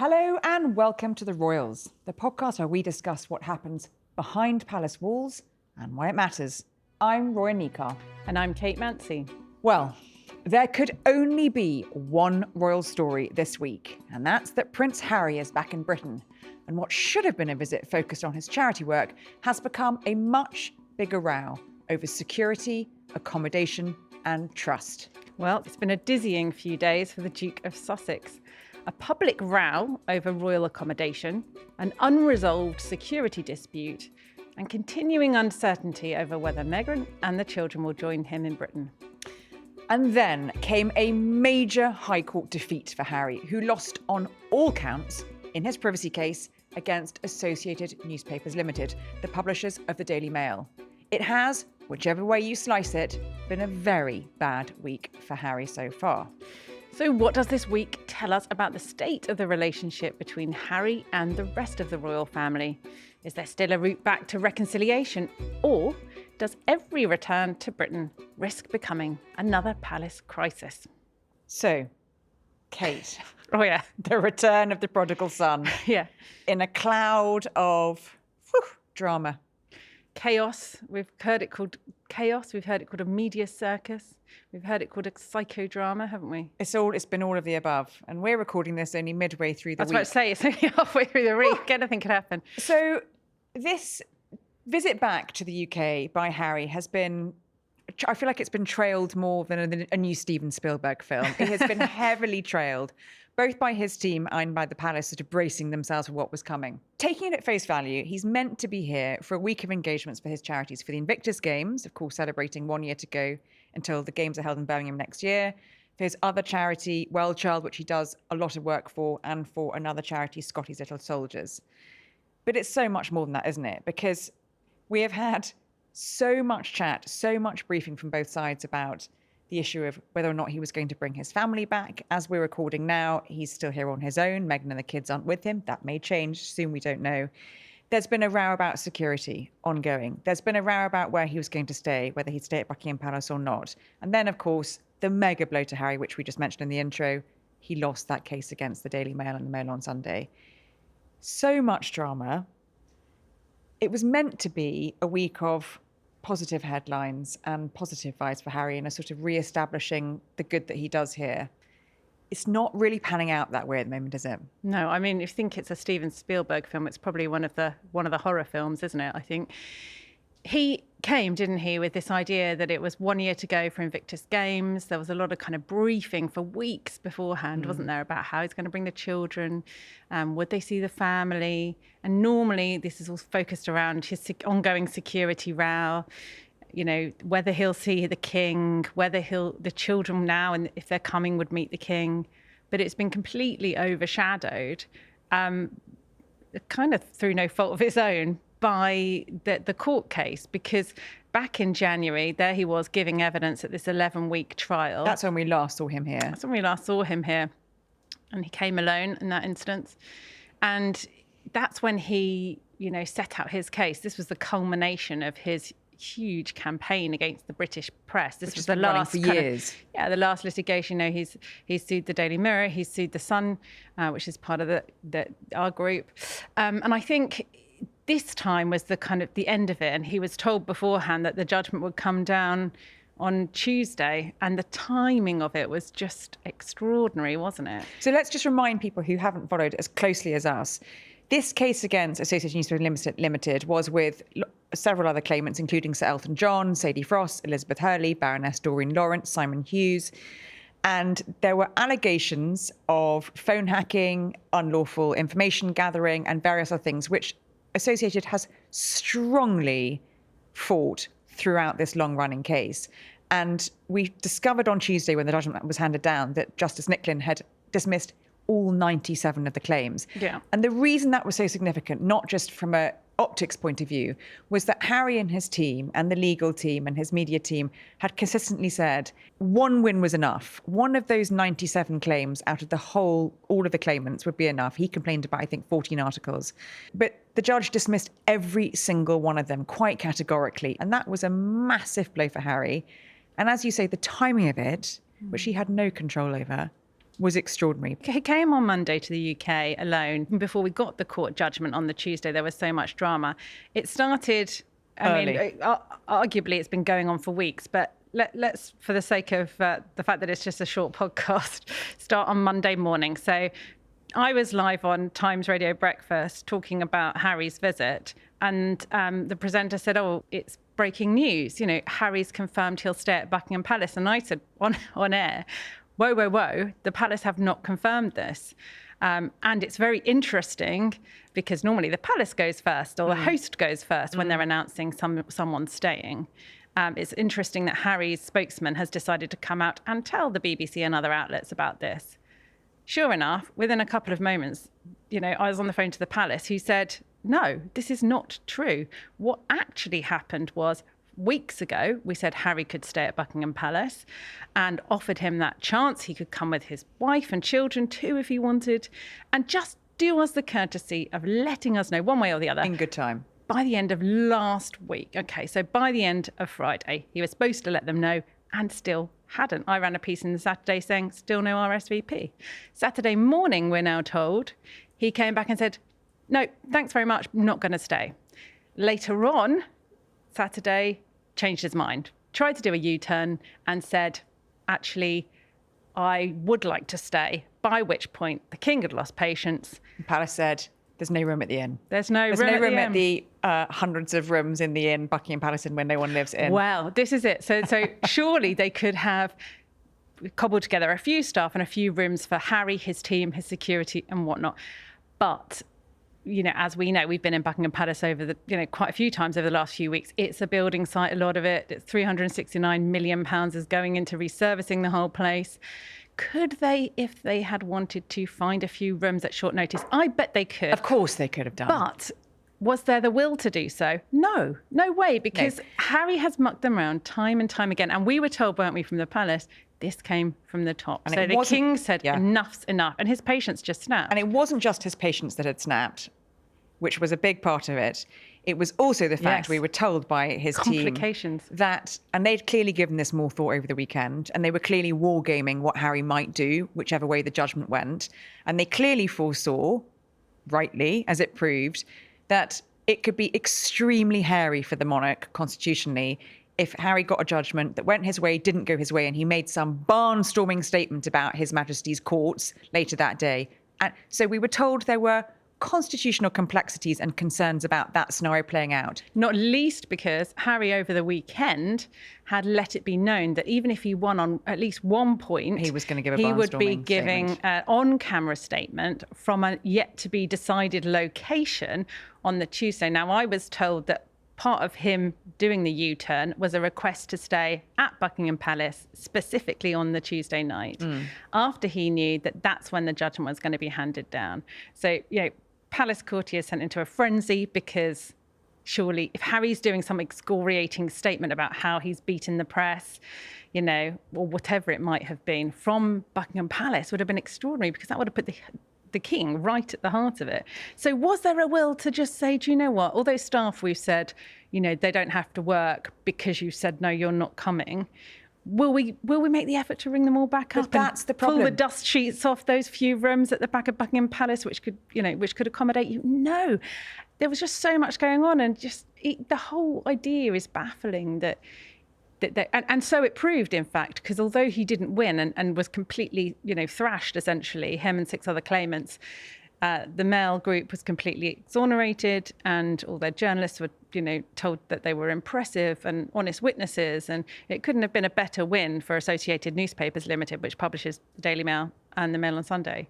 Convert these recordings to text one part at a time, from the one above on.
Hello and welcome to The Royals, the podcast where we discuss what happens behind palace walls and why it matters. I'm Roya Nikkhah. And I'm Kate Mansey. Well, there could only be one royal story this week, and that's that Prince Harry is back in Britain. And what should have been a visit focused on his charity work has become a much bigger row over security, accommodation, and trust. Well, it's been a dizzying few days for the Duke of Sussex. A public row over royal accommodation, an unresolved security dispute, and continuing uncertainty over whether Meghan and the children will join him in Britain. And then came a major High Court defeat for Harry, who lost on all counts in his privacy case against Associated Newspapers Limited, the publishers of the Daily Mail. It has, whichever way you slice it, been a very bad week for Harry so far. So what does this week tell us about the state of the relationship between Harry and the rest of the royal family? Is there still a route back to reconciliation? Or does every return to Britain risk becoming another palace crisis? So, Kate. Oh, yeah. The return of the prodigal son. Yeah. In a cloud of drama. Chaos. We've heard it called chaos. We've heard it called a media circus. We've heard it called a psychodrama, haven't we? It's been all of the above. And we're recording this only midway through the week. I was about to say, it's only halfway through the week. Anything could happen. So this visit back to the UK by Harry has been, I feel like it's been trailed more than a new Steven Spielberg film. It has been heavily trailed, both by his team and by the palace, sort of bracing themselves for what was coming. Taking it at face value, he's meant to be here for a week of engagements for his charities, for the Invictus Games, of course, celebrating 1 year to go until the Games are held in Birmingham next year, for his other charity, Well Child, which he does a lot of work for, and for another charity, Scotty's Little Soldiers. But it's so much more than that, isn't it? Because we have had so much chat, so much briefing from both sides about the issue of whether or not he was going to bring his family back. As we're recording now, he's still here on his own. Meghan and the kids aren't with him. That may change soon, we don't know. There's been a row about security ongoing. There's been a row about where he was going to stay, whether he'd stay at Buckingham Palace or not. And then, of course, the mega blow to Harry, which we just mentioned in the intro, he lost that case against the Daily Mail and the Mail on Sunday. So much drama. It was meant to be a week of positive headlines and positive vibes for Harry and a sort of re-establishing the good that he does here. It's not really panning out that way at the moment, is it? No, I mean, if you think it's a Steven Spielberg film, it's probably one of the horror films, isn't it? I think he came, didn't he, with this idea that it was 1 year to go for Invictus Games. There was a lot of kind of briefing for weeks beforehand, wasn't there, about how he's going to bring the children, would they see the family? And normally this is all focused around his ongoing security row, you know, whether he'll see the king, whether the children now, and if they're coming, would meet the king. But it's been completely overshadowed, kind of through no fault of his own, by the court case, because back in January, there he was giving evidence at this 11-week trial. That's when we last saw him here. And he came alone in that instance. And that's when he, you know, set out his case. This was the culmination of his huge campaign against the British press. This was the last for years. The last litigation. You know, he's sued the Daily Mirror, he's sued the Sun, which is part of our group. And I think this time was the kind of the end of it. And he was told beforehand that the judgment would come down on Tuesday, and the timing of it was just extraordinary, wasn't it? So let's just remind people who haven't followed as closely as us. This case against Associated Newspapers Limited was with several other claimants, including Sir Elton John, Sadie Frost, Elizabeth Hurley, Baroness Doreen Lawrence, Simon Hughes. And there were allegations of phone hacking, unlawful information gathering, and various other things, which Associated has strongly fought throughout this long-running case. And we discovered on Tuesday, when the judgment was handed down, that Justice Nicklin had dismissed all 97 of the claims. Yeah. And the reason that was so significant, not just from a optics point of view, was that Harry and his team and the legal team and his media team had consistently said one win was enough. One of those 97 claims out of all of the claimants would be enough. He complained about, I think, 14 articles. But the judge dismissed every single one of them quite categorically. And that was a massive blow for Harry. And as you say, the timing of it, which he had no control over, was extraordinary. He came on Monday to the UK alone. Before we got the court judgment on the Tuesday, there was so much drama. It started, arguably it's been going on for weeks, but let's, for the sake of the fact that it's just a short podcast, start on Monday morning. So I was live on Times Radio Breakfast talking about Harry's visit, and the presenter said, "Oh, it's breaking news. Harry's confirmed he'll stay at Buckingham Palace." And I said on air, whoa, the palace have not confirmed this. And it's very interesting because normally the palace goes first or the host goes first when they're announcing someone staying. It's interesting that Harry's spokesman has decided to come out and tell the BBC and other outlets about this. Sure enough, within a couple of moments, I was on the phone to the palace, who said, no, this is not true. What actually happened was, weeks ago, we said Harry could stay at Buckingham Palace and offered him that chance. He could come with his wife and children too if he wanted, and just do us the courtesy of letting us know one way or the other. In good time. By the end of last week. Okay, so by the end of Friday, he was supposed to let them know and still hadn't. I ran a piece in the Saturday saying still no RSVP. Saturday morning, we're now told, he came back and said, no, thanks very much, not going to stay. Later on, Saturday, changed his mind, tried to do a U-turn and said, actually, I would like to stay, by which point the king had lost patience. The palace said, there's no room at the inn. There's no room at the hundreds of rooms in the inn, Buckingham Palace, and when no one lives in. Well, this is it. So surely they could have cobbled together a few staff and a few rooms for Harry, his team, his security and whatnot. But as we know, we've been in Buckingham Palace over quite a few times over the last few weeks. It's a building site, a lot of it. It's £369 million is going into resurfacing the whole place. Could they, if they had wanted to, find a few rooms at short notice? I bet they could. Of course they could have done. But was there the will to do so? No way, because Harry has mucked them around time and time again. And we were told, weren't we, from the palace, this came from the top. And so the king said, enough's enough. And his patience just snapped. And it wasn't just his patience that had snapped, which was a big part of it. It was also the fact we were told by his team that, and they'd clearly given this more thought over the weekend, and they were clearly wargaming what Harry might do, whichever way the judgment went. And they clearly foresaw, rightly, as it proved, that it could be extremely hairy for the monarch constitutionally if Harry got a judgment that went his way, didn't go his way, and he made some barnstorming statement about His Majesty's courts later that day. And so we were told there were constitutional complexities and concerns about that scenario playing out. Not least because Harry, over the weekend, had let it be known that even if he won on at least one point, he was going to give a he would be barnstorming giving an on-camera statement from a yet-to-be-decided location on the Tuesday. Now, I was told that part of him doing the U-turn was a request to stay at Buckingham Palace, specifically on the Tuesday night, after he knew that that's when the judgment was going to be handed down. So, Palace courtiers sent into a frenzy because surely if Harry's doing some excoriating statement about how he's beaten the press, or whatever it might have been from Buckingham Palace, would have been extraordinary, because that would have put the king right at the heart of it. So was there a will to just say, do you know what, all those staff we've said, they don't have to work because you said, no, you're not coming. Will we make the effort to ring them all back up? That's the problem. Pull the dust sheets off those few rooms at the back of Buckingham Palace, which could accommodate you? No, there was just so much going on, and the whole idea is baffling. And so it proved, in fact, because although he didn't win and was completely, thrashed, essentially, him and 6 other claimants, the Mail group was completely exonerated, and all their journalists were, told that they were impressive and honest witnesses, and it couldn't have been a better win for Associated Newspapers Limited, which publishes the Daily Mail and the Mail on Sunday.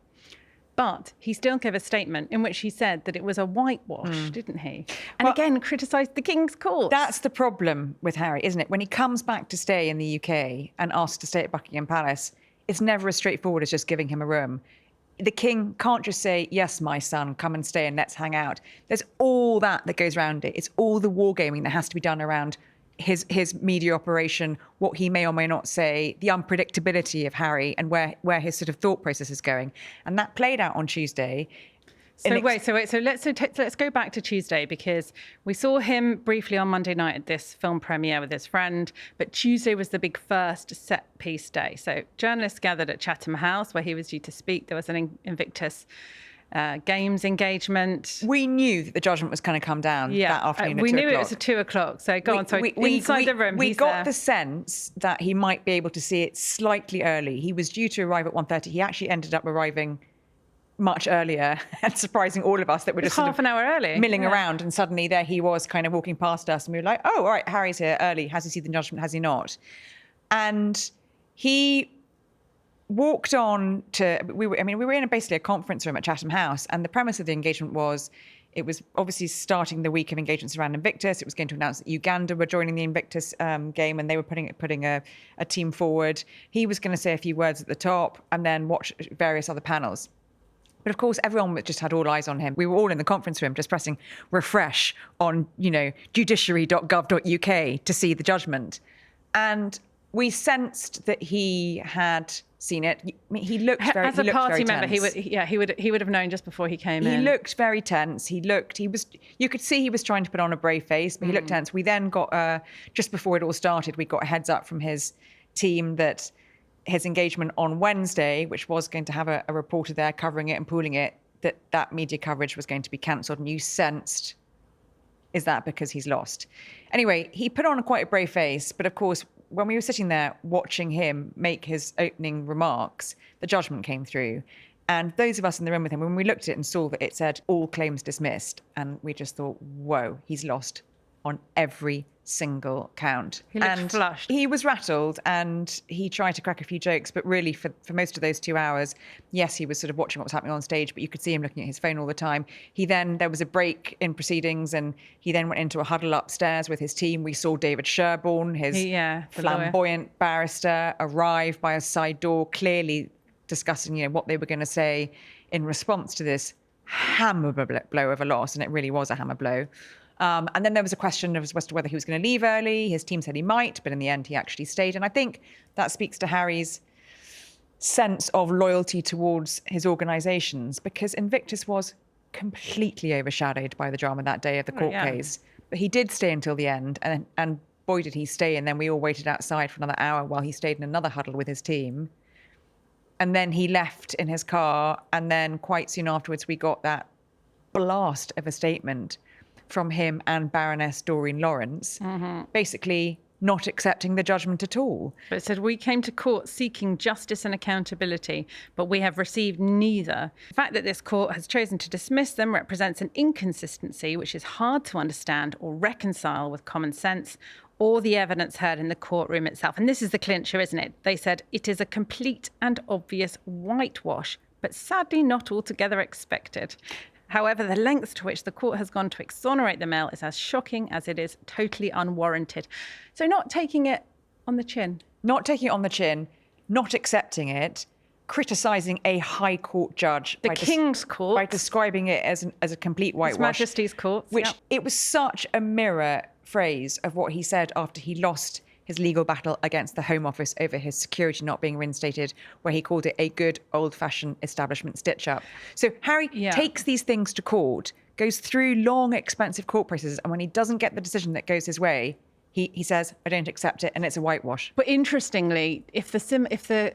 But he still gave a statement in which he said that it was a whitewash, didn't he? And again, criticised the King's court. That's the problem with Harry, isn't it? When he comes back to stay in the UK and asks to stay at Buckingham Palace, it's never as straightforward as just giving him a room. The king can't just say, yes, my son, come and stay and let's hang out. There's all that goes around it. It's all the wargaming that has to be done around his media operation, what he may or may not say, the unpredictability of Harry and where his sort of thought process is going. And that played out on Tuesday. So let's go back to Tuesday, because we saw him briefly on Monday night at this film premiere with his friend, but Tuesday was the big first set piece day. So journalists gathered at Chatham House where he was due to speak. There was an Invictus Games engagement. We knew that the judgment was going to come down that afternoon at 2 we knew o'clock. it was at 2 o'clock. So go on. So inside the room, we got the sense that he might be able to see it slightly early. He was due to arrive at 1:30. He actually ended up arriving much earlier and surprising all of us that were just half an hour early, milling around, and suddenly there he was kind of walking past us, and we were like, oh, all right, Harry's here early. Has he seen the judgment? Has he not? And he walked on to, we were in basically a conference room at Chatham House, and the premise of the engagement was, it was obviously starting the week of engagements around Invictus. It was going to announce that Uganda were joining the Invictus game, and they were putting a team forward. He was going to say a few words at the top and then watch various other panels. But of course, everyone just had all eyes on him. We were all in the conference room just pressing refresh on, judiciary.gov.uk to see the judgment. And we sensed that he had seen it. He looked very tense. As a party member, he would have known just before he came in. He looked very tense. You could see he was trying to put on a brave face, but he looked tense. We then got, just before it all started, we got a heads up from his team that his engagement on Wednesday, which was going to have a reporter there covering it and pooling it, that media coverage was going to be cancelled. And you sensed, is that because he's lost? Anyway, he put on quite a brave face. But of course, when we were sitting there watching him make his opening remarks, the judgment came through. And those of us in the room with him, when we looked at it and saw that it said all claims dismissed, and we just thought, whoa, he's lost on every single count. He looked flushed. He was rattled, and he tried to crack a few jokes, but really for most of those 2 hours, yes, he was sort of watching what was happening on stage, but you could see him looking at his phone all the time. There was a break in proceedings, and he then went into a huddle upstairs with his team. We saw David Sherborne, his flamboyant barrister, arrive by a side door, clearly discussing, what they were going to say in response to this hammer blow of a loss, and it really was a hammer blow. And then there was a question as to whether he was going to leave early. His team said he might, but in the end, he actually stayed. And I think that speaks to Harry's sense of loyalty towards his organisations, because Invictus was completely overshadowed by the drama that day of the court case. But he did stay until the end, and boy, did he stay. And then we all waited outside for another hour while he stayed in another huddle with his team. And then he left in his car. And then quite soon afterwards, we got that blast of a statement from him and Baroness Doreen Lawrence, basically not accepting the judgment at all. But it said, we came to court seeking justice and accountability, but we have received neither. The fact that this court has chosen to dismiss them represents an inconsistency which is hard to understand or reconcile with common sense or the evidence heard in the courtroom itself. And this is the clincher, isn't it? They said it is a complete and obvious whitewash, but sadly not altogether expected. However, the lengths to which the court has gone to exonerate the male is as shocking as it is totally unwarranted. So not taking it on the chin. Not taking it on the chin, not accepting it, criticising a High Court judge. The King's Court. By describing it as a complete whitewash. His Majesty's Court. Which it was such a mirror phrase of what he said after he lost his legal battle against the Home Office over his security not being reinstated, where he called it a good old-fashioned establishment stitch-up. So Harry takes these things to court, goes through long, expensive court processes, and when he doesn't get the decision that goes his way, he says, I don't accept it, and it's a whitewash. But interestingly, if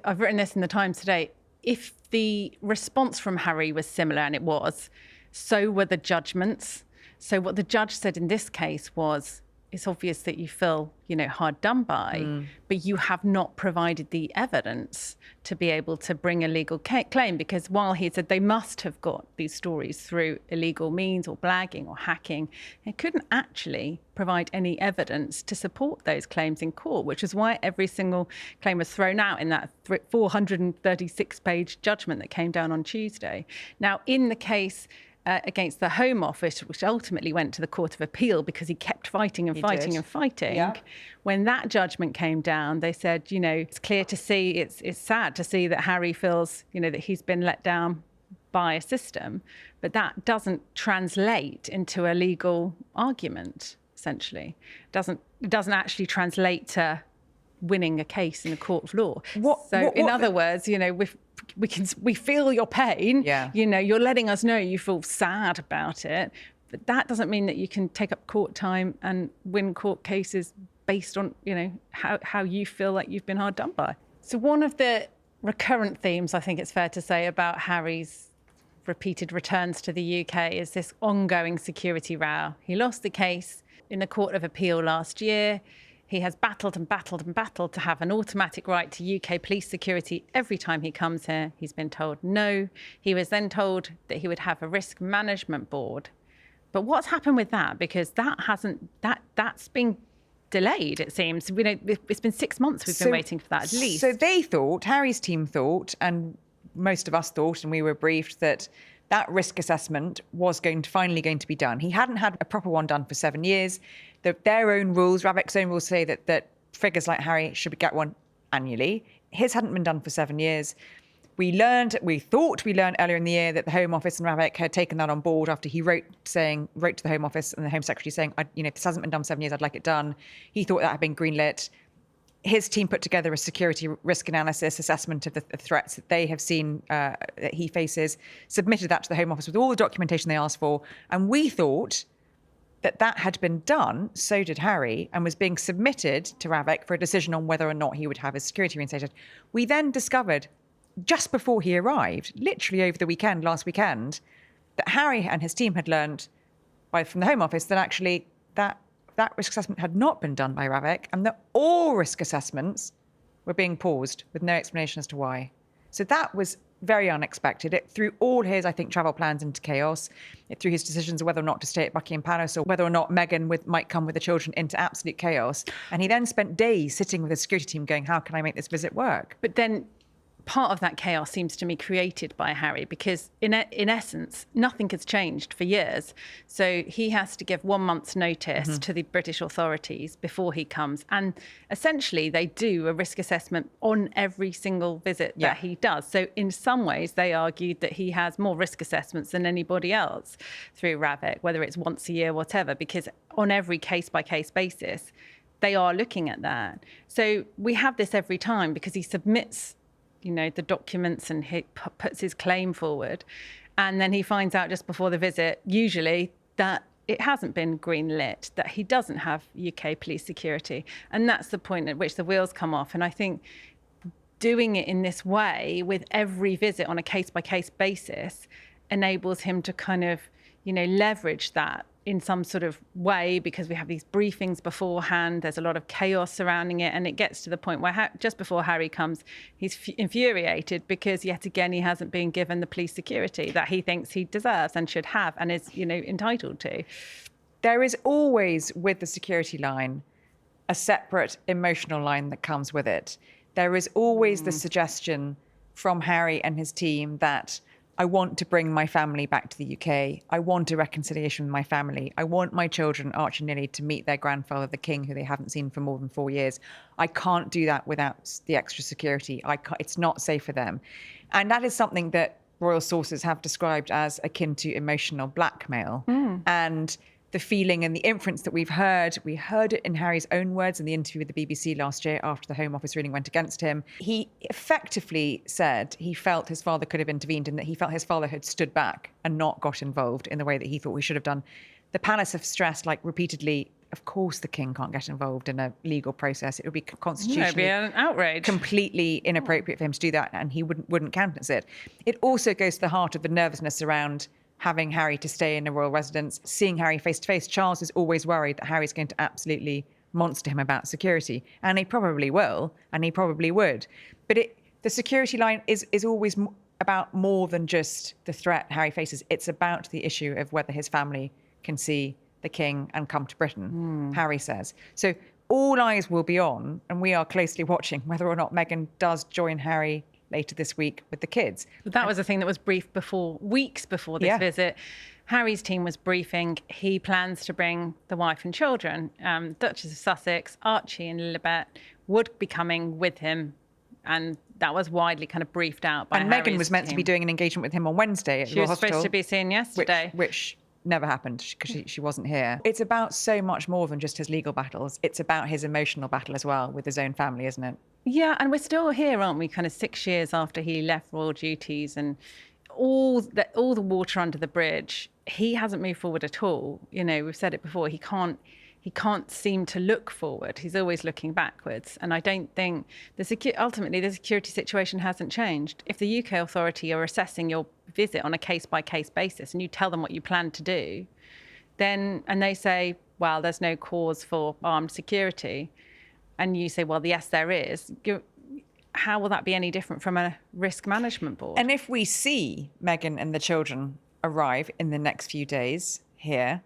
I've written this in the Times today, if the response from Harry was similar, and it was, so were the judgments. So what the judge said in this case was, it's obvious that you feel, hard done by, but you have not provided the evidence to be able to bring a legal claim. Because while he said they must have got these stories through illegal means or blagging or hacking, they couldn't actually provide any evidence to support those claims in court, which is why every single claim was thrown out in that 436-page judgment that came down on Tuesday. Now, in the case against the Home Office, which ultimately went to the Court of Appeal because he kept fighting and fighting and fighting. Yeah. When that judgment came down, they said, it's clear to see, it's sad to see that Harry feels, that he's been let down by a system, but that doesn't translate into a legal argument, essentially. It doesn't actually translate to winning a case in a court of law. In other words, we feel your pain. Yeah. You know, you're letting us know you feel sad about it. But that doesn't mean that you can take up court time and win court cases based on, you know, how you feel like you've been hard done by. So one of the recurrent themes, I think it's fair to say, about Harry's repeated returns to the UK is this ongoing security row. He lost the case in the Court of Appeal last year. He has battled and battled and battled to have an automatic right to UK police security every time he comes here. He's been told no. He was then told that he would have a risk management board. But what's happened with that? Because that's been delayed, it seems. You know, it's been 6 months we've been waiting for that at least. So they thought, Harry's team thought, and most of us thought, and we were briefed, that risk assessment was finally going to be done. He hadn't had a proper one done for 7 years. Their own rules, Ravek's own rules, say that figures like Harry should get one annually. His hadn't been done for 7 years. We thought we learned earlier in the year that the Home Office and Ravek had taken that on board after he wrote to the Home Office and the Home Secretary saying, if this hasn't been done for 7 years, I'd like it done. He thought that had been greenlit. His team put together a security risk analysis assessment of the threats that they have seen that he faces, submitted that to the Home Office with all the documentation they asked for. And we thought that had been done, so did Harry, and was being submitted to Ravek for a decision on whether or not he would have his security reinstated. We then discovered, just before he arrived, literally over the weekend, last weekend, that Harry and his team had learned from the Home Office that actually that risk assessment had not been done by Ravek, and that all risk assessments were being paused with no explanation as to why. So that was very unexpected. It threw all his, I think, travel plans into chaos. It threw his decisions of whether or not to stay at Buckingham Palace or whether or not Meghan might come with the children into absolute chaos. And he then spent days sitting with his security team going, how can I make this visit work? But then part of that chaos seems to me created by Harry, because in essence, nothing has changed for years. So he has to give 1 month's notice to the British authorities before he comes. And essentially, they do a risk assessment on every single visit that he does. So in some ways, they argued that he has more risk assessments than anybody else through Ravek, whether it's once a year, whatever, because on every case-by-case basis, they are looking at that. So we have this every time because he submits the documents and he puts his claim forward. And then he finds out just before the visit, usually, that it hasn't been green-lit, that he doesn't have UK police security. And that's the point at which the wheels come off. And I think doing it in this way with every visit on a case-by-case basis enables him to kind of, leverage that in some sort of way, because we have these briefings beforehand. There's a lot of chaos surrounding it. And it gets to the point where just before Harry comes, he's infuriated because yet again, he hasn't been given the police security that he thinks he deserves and should have and is, entitled to. There is always, with the security line, a separate emotional line that comes with it. There is always the suggestion from Harry and his team that I want to bring my family back to the UK. I want a reconciliation with my family. I want my children, Archie and Lily, to meet their grandfather, the king, who they haven't seen for more than 4 years. I can't do that without the extra security. It's not safe for them. And that is something that royal sources have described as akin to emotional blackmail. And the feeling and the inference that we heard it in Harry's own words in the interview with the BBC last year after the Home Office ruling went against him. He effectively said he felt his father could have intervened and that he felt his father had stood back and not got involved in the way that he thought he should have done. The palace have stressed, repeatedly, of course the king can't get involved in a legal process. It would be constitutionally It'd be an outrage. Completely inappropriate for him to do that, and he wouldn't countenance it. It also goes to the heart of the nervousness around having Harry to stay in a royal residence, seeing Harry face to face. Charles is always worried that Harry's going to absolutely monster him about security. And he probably will, and he probably would. But the security line is always about more than just the threat Harry faces. It's about the issue of whether his family can see the king and come to Britain, Harry says. So all eyes will be on, and we are closely watching whether or not Meghan does join Harry later this week with the kids. That was the thing that was briefed weeks before this visit. Harry's team was briefing. He plans to bring the wife and children. Duchess of Sussex, Archie and Lilibet would be coming with him. And that was widely kind of briefed out by Harry's Meghan was meant to be doing an engagement with him on Wednesday at the Royal Hospital. She was supposed to be seen yesterday. Which never happened because she wasn't here. It's about so much more than just his legal battles. It's about his emotional battle as well with his own family, isn't it? Yeah, and we're still here, aren't we? Kind of 6 years after he left royal duties, and all the water under the bridge. He hasn't moved forward at all. You know, we've said it before. He can't seem to look forward. He's always looking backwards. And I don't think ultimately the security situation hasn't changed. If the UK authority are assessing your visit on a case by case basis, and you tell them what you plan to do, and they say, well, there's no cause for armed security, and you say, well, yes, there is, how will that be any different from a risk management board? And if we see Meghan and the children arrive in the next few days here,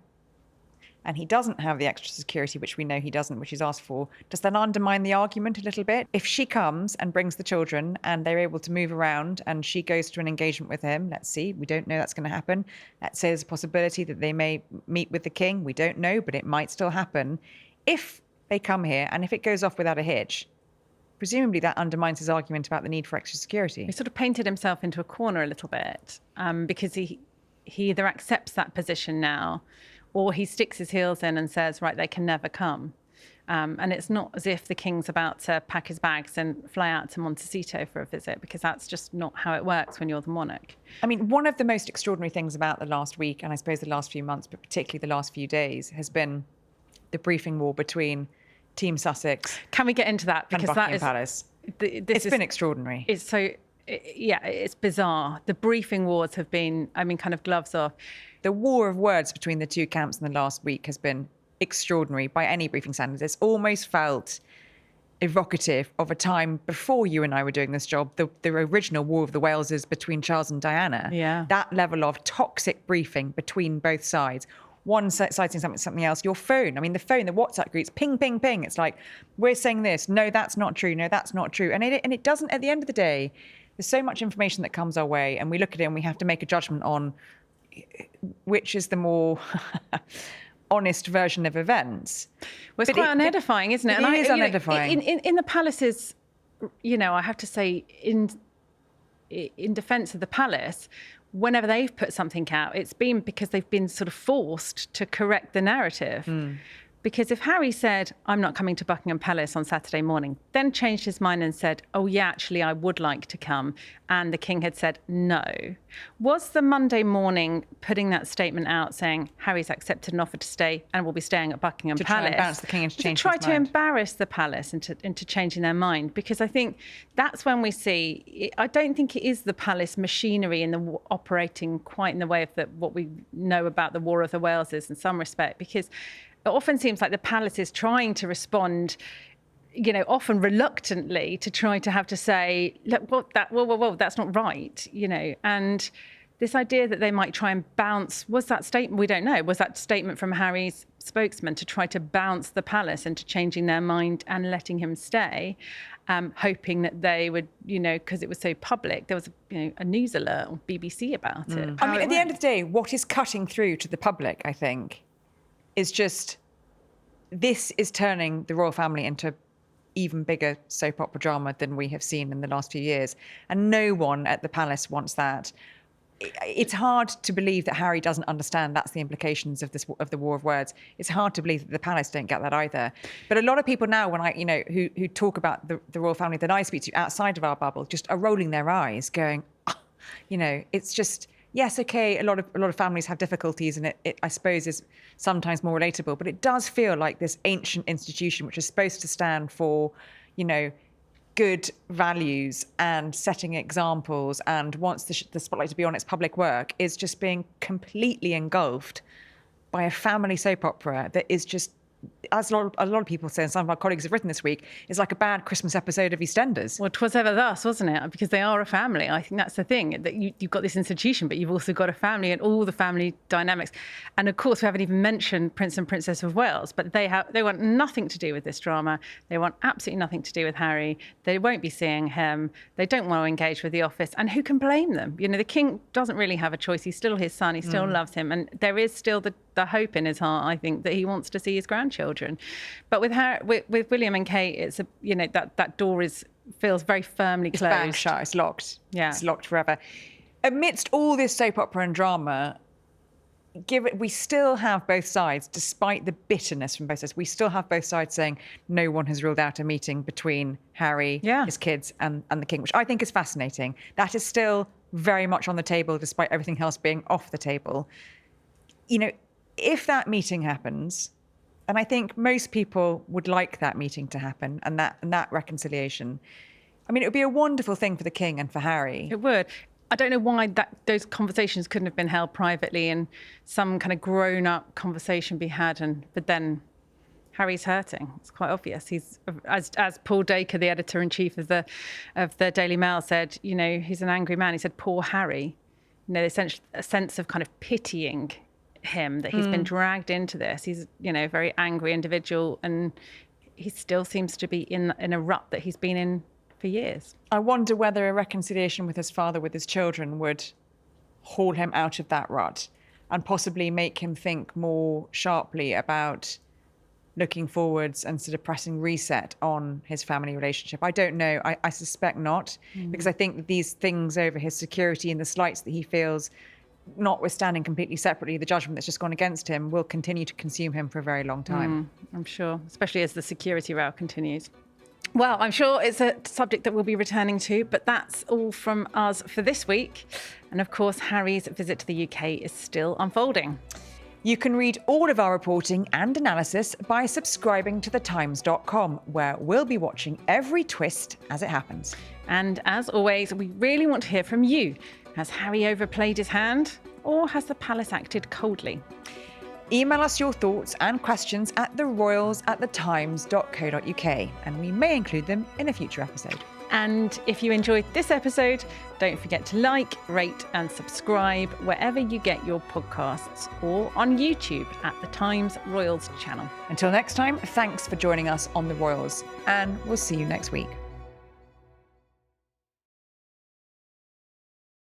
and he doesn't have the extra security, which we know he doesn't, which he's asked for, does that undermine the argument a little bit? If she comes and brings the children and they're able to move around and she goes to an engagement with him, let's see, we don't know that's going to happen. Let's say there's a possibility that they may meet with the king. We don't know, but it might still happen. If they come here and if it goes off without a hitch, presumably that undermines his argument about the need for extra security. He sort of painted himself into a corner a little bit because he either accepts that position now, or he sticks his heels in and says, right, they can never come. And it's not as if the king's about to pack his bags and fly out to Montecito for a visit, because that's just not how it works when you're the monarch. I mean, one of the most extraordinary things about the last week, and I suppose the last few months, but particularly the last few days, has been the briefing war between Team Sussex. Can we get into that? Because Buckingham Palace. It's been extraordinary. It's so, yeah, it's bizarre. The briefing wars have been, I mean, kind of gloves off. The war of words between the two camps in the last week has been extraordinary by any briefing standards. It's almost felt evocative of a time before you and I were doing this job, the original War of the Waleses between Charles and Diana. Yeah. That level of toxic briefing between both sides. One citing something else. Your phone, I mean, the WhatsApp groups, ping, ping, ping. It's like, we're saying this. No, that's not true. No, that's not true. And it doesn't, at the end of the day, there's so much information that comes our way and we look at it and we have to make a judgment on which is the more honest version of events. Well, it's quite unedifying, isn't it? It is unedifying. In the palaces, you know, I have to say, in defence of the palace, whenever they've put something out, it's been because they've been sort of forced to correct the narrative. Because if Harry said, I'm not coming to Buckingham Palace on Saturday morning, then changed his mind and said, oh, yeah, actually, I would like to come, and the king had said no, was the Monday morning putting that statement out saying Harry's accepted an offer to stay and will be staying at Buckingham Palace? To try and bounce the king into changing his mind. To try to embarrass the palace into changing their mind. Because I think that's when we see, I don't think it is the palace machinery operating quite in the way of what we know about the War of the Waleses in some respect, because it often seems like the palace is trying to respond, you know, often reluctantly, to try to have to say, look, whoa, that's not right, you know. And this idea that they might try and bounce, was that statement, we don't know, was that statement from Harry's spokesman to try to bounce the palace into changing their mind and letting him stay, hoping that they would, you know, because it was so public, there was a news alert on BBC about it. I mean, at the end of the day, what is cutting through to the public, I think, is just, this is turning the royal family into even bigger soap opera drama than we have seen in the last few years. And no one at the palace wants that. It's hard to believe that Harry doesn't understand that's the implications of the war of words. It's hard to believe that the palace don't get that either. But a lot of people now, when who talk about the royal family that I speak to outside of our bubble, just are rolling their eyes, going, it's just, yes, okay, a lot of families have difficulties, and it I suppose is sometimes more relatable, but it does feel like this ancient institution, which is supposed to stand for, good values and setting examples and wants the spotlight to be on its public work, is just being completely engulfed by a family soap opera that is just, as a lot of people say, and some of our colleagues have written this week, is like a bad Christmas episode of EastEnders. Well, 'twas ever thus, wasn't it? Because they are a family. I think that's the thing, that you've got this institution, but you've also got a family and all the family dynamics. And of course, we haven't even mentioned Prince and Princess of Wales, but they want nothing to do with this drama. They want absolutely nothing to do with Harry. They won't be seeing him. They don't want to engage with the office. And who can blame them? The king doesn't really have a choice. He's still his son. He still loves him. And there is still the hope in his heart, I think, that he wants to see his grandchildren. But with William and Kate, it's that door feels very firmly closed. It's banged shut. It's locked. Yeah, it's locked forever. Amidst all this soap opera and drama, we still have both sides, despite the bitterness from both sides. We still have both sides saying no one has ruled out a meeting between Harry, his kids, and the king, which I think is fascinating. That is still very much on the table, despite everything else being off the table. You know, if that meeting happens, and I think most people would like that meeting to happen and that reconciliation, I mean, it would be a wonderful thing for the king and for Harry. It would. I don't know why those conversations couldn't have been held privately and some kind of grown-up conversation be had. But then Harry's hurting. It's quite obvious. He's, as Paul Dacre, the editor-in-chief of the Daily Mail, said, you know, he's an angry man. He said, poor Harry. You know, a sense of kind of pitying him, that he's been dragged into this. He's, you know, a very angry individual, and he still seems to be in a rut that he's been in for years. I wonder whether a reconciliation with his father, with his children, would haul him out of that rut and possibly make him think more sharply about looking forwards and sort of pressing reset on his family relationship. I don't know. I suspect not, because I think that these things over his security and the slights that he feels, notwithstanding completely separately the judgment that's just gone against him, will continue to consume him for a very long time. I'm sure, especially as the security row continues. Well, I'm sure it's a subject that we'll be returning to, but that's all from us for this week. And of course, Harry's visit to the UK is still unfolding. You can read all of our reporting and analysis by subscribing to thetimes.com, where we'll be watching every twist as it happens. And as always, we really want to hear from you. Has Harry overplayed his hand, or has the palace acted coldly? Email us your thoughts and questions at theroyals@thetimes.co.uk, and we may include them in a future episode. And if you enjoyed this episode, don't forget to like, rate and subscribe wherever you get your podcasts, or on YouTube at The Times Royals channel. Until next time, thanks for joining us on The Royals, and we'll see you next week.